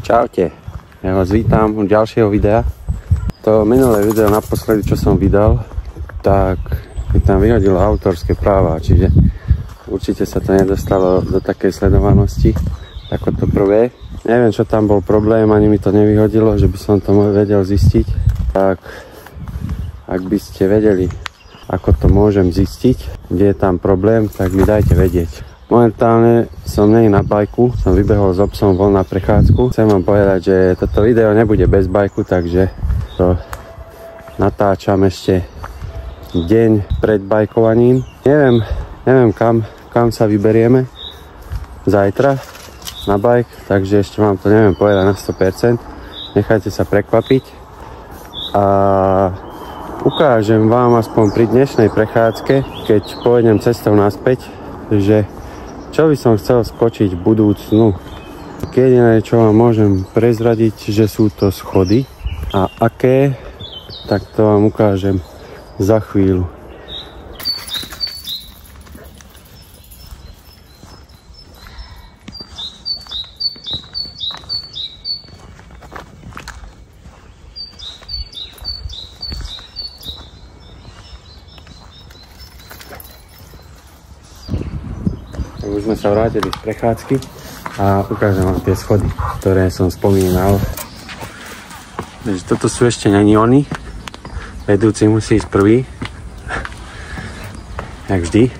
Čaute, ja vás vítam u ďalšieho videa. To minulé video naposledy, čo som vydal, tak mi tam vyhodilo autorské práva, čiže určite sa to nedostalo do takej sledovanosti ako to prvé. Neviem, čo tam bol problém, ani mi to nevyhodilo, že by som to vedel zistiť. Tak ak by ste vedeli, ako to môžem zistiť, kde je tam problém, tak mi dajte vedieť. Momentálne som nie na bajku, som vybehol s obsom von na prechádzku. Chcem vám povedať, že toto video nebude bez bajku, takže to natáčam ešte deň pred bajkovaním. Neviem kam sa vyberieme zajtra na bajk, takže ešte vám to neviem povedať na 100%. Nechajte sa prekvapiť a ukážem vám aspoň pri dnešnej prechádzke, keď pôjdem cestou naspäť, že čo by som chcel skočiť v budúcnu. Jediné, čo vám môžem prezradiť, že sú to schody. A aké, tak to vám ukážem za chvíľu. Už sme sa vrátili z prechádzky a ukážem vám tie schody, ktoré som spomínal. Takže toto sú ešte není oni. Vedúci musí ísť prvý. Jak vždy.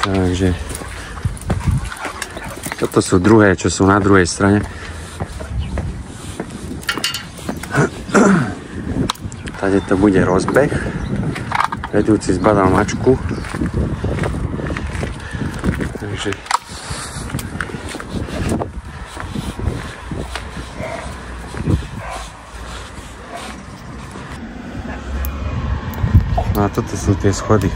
Takže toto sú druhé, čo sú na druhej strane. Tady to bude rozbeh. Vedúci zbadal mačku. Takže no a toto sú tie schody.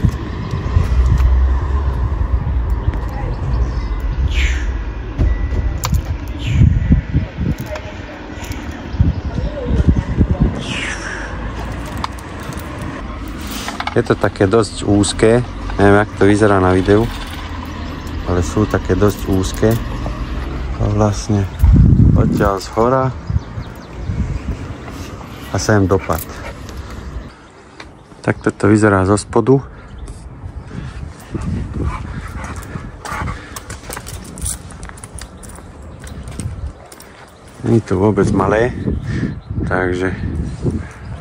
Je to také dosť úzké, neviem, jak to vyzerá na videu, ale sú také dosť úzké. A vlastne odtiaľ z hora a sem dopad. Takto to vyzerá zo spodu. Nie je to vôbec malé, takže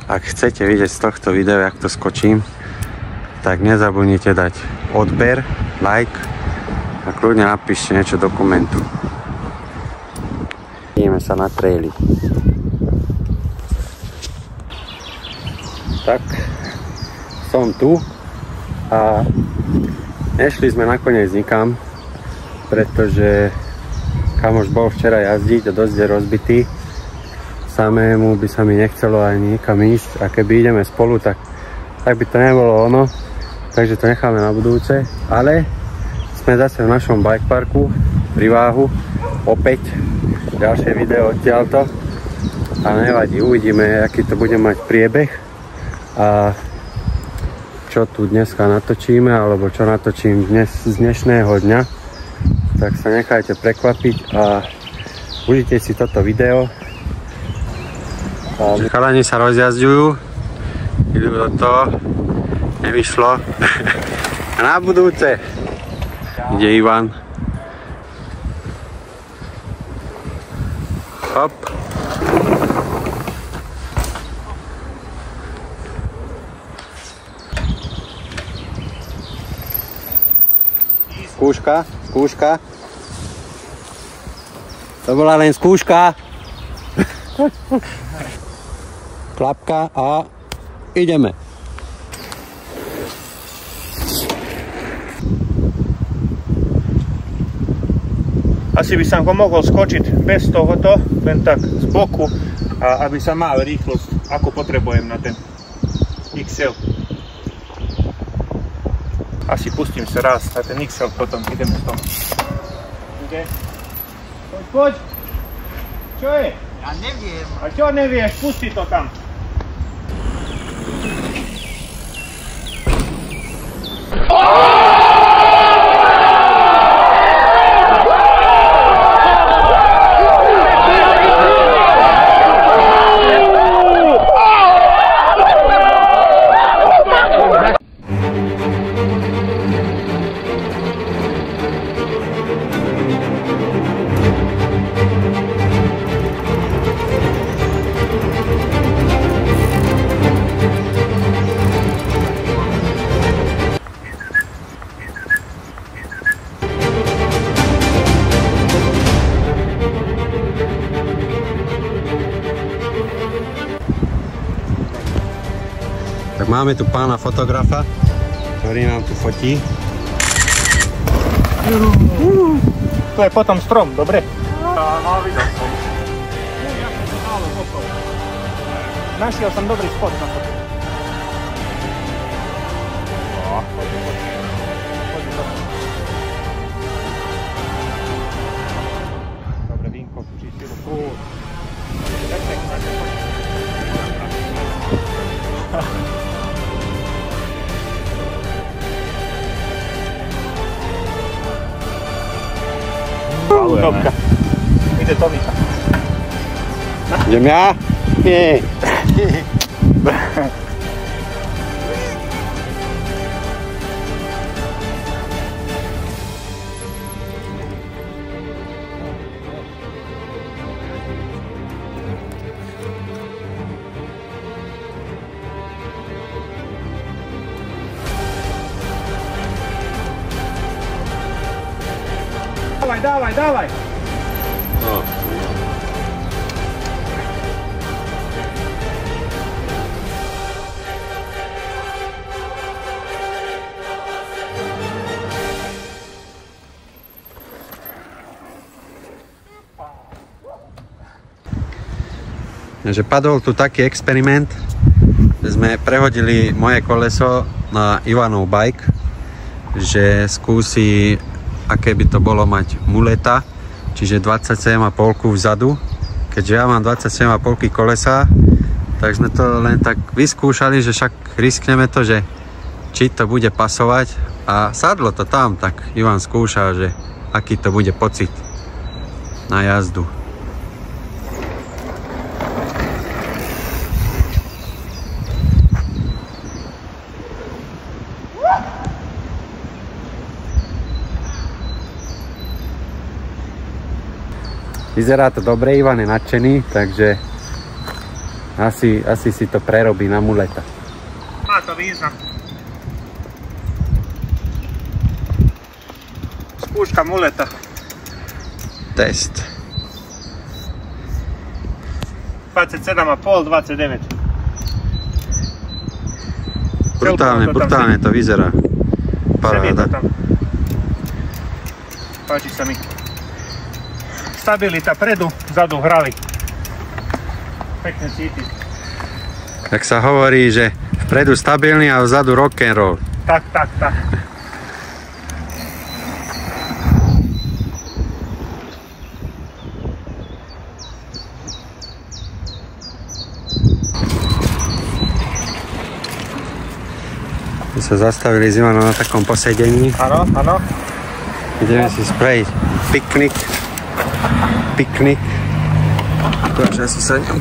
ak chcete vidieť z tohto videa, jak to skočím, tak nezabudnite dať odber, like a kľudne napíšte niečo do komentu. Ideme sa na traily. Tak, som tu a nešli sme nakoniec nikam, pretože kamoš bol včera jazdiť a dosť je rozbitý. Samému by sa mi nechcelo ani nikam ísť a keby ideme spolu, tak by to nebolo ono. Takže to necháme na budúce, ale sme zase v našom bike parku pri Váhu, opäť ďalšie video odtiaľto a nevadí, uvidíme, aký to bude mať priebeh a čo tu dneska natočíme, alebo čo natočím dnes z dnešného dňa, tak sa nechajte prekvapiť a užite si toto video. Chalani sa rozjazďujú, idú do toho. Nevyšlo. A na budúce ide Ivan. Hop. Skúška. To bola len skúška. Klapka a ideme. Asi by som ho mohol skočiť bez tohoto, len tak z boku, a aby sa mal rýchlosť, ako potrebujem na ten XL. Asi pustím sa raz na ten XL, potom ideme z toho. Ide? Poď! Čo je? Ja neviem. A čo nevieš? Pusti to tam. máme tu pána fotografa, ktorý nám tu fotí. To je potom strom, dobre? No, videl som. Našiel som dobrý spot na to. Dobre, vínko, čistilo. Dobka. Ide Tomika. Idem ja? Nie. Dávaj, dávaj! No. Takže padol tu taký experiment, že sme prehodili moje koleso na Ivanov bike, že skúsi, aké by to bolo mať muleta, čiže 27,5 vzadu. Keďže ja mám 27,5 kolesa, tak sme to len tak vyskúšali, že však riskneme to, že či to bude pasovať, a sadlo to tam, tak Ivan skúša, že aký to bude pocit na jazdu. Vyzerá to dobre, Ivan je nadšený, takže asi si to prerobí na muleta. Má to význam. Skúška muleta. Test. 27,5, 29. Brutálne to vyzerá. Paráda. Páči sa mi. Stabilita predu, vzadu hrali. Pekne cítiť. Tak sa hovorí, že vpredu stabilný a vzadu rock'n'roll. Tak. My sa zastavili s Ivanom na takom posedení. Áno. Ideme si spraviť piknik. Takže asi sa ňom...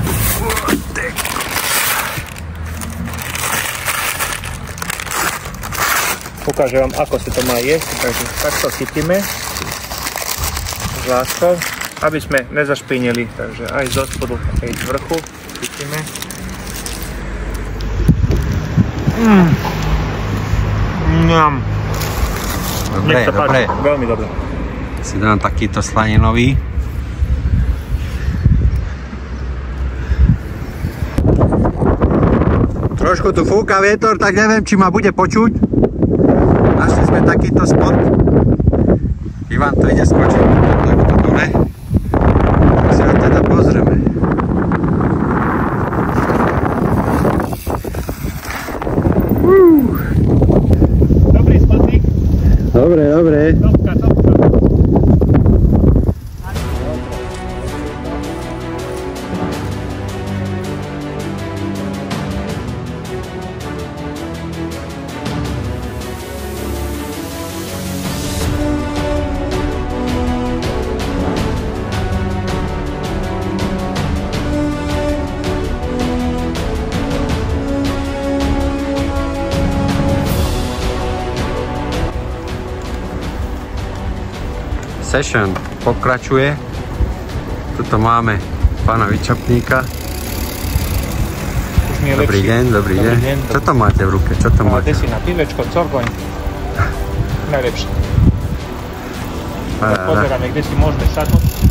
Ukážem vám, ako si to má jesť. Takže takto chytíme s láskou, aby sme nezašpinili. Takže aj zo spodu, aj z vrchu chytíme. Dobre. Veľmi dobre. Si dám takýto slaninový. Trošku tu fúka vietor, tak neviem, či ma bude počuť. Našli sme takýto spot. Ivan to ide skočiť takto dole. Tak si ho teda pozrieme. Dobrý spotník. Dobre. Topka. Session pokračuje. Tuto máme pána Vyčapníka. Dobrý deň. Čo to máte v ruke? Čo to máte? Desina, pivečko, corgoň. Najlepšie. Pozeráme, kde si môžeme sadnúť.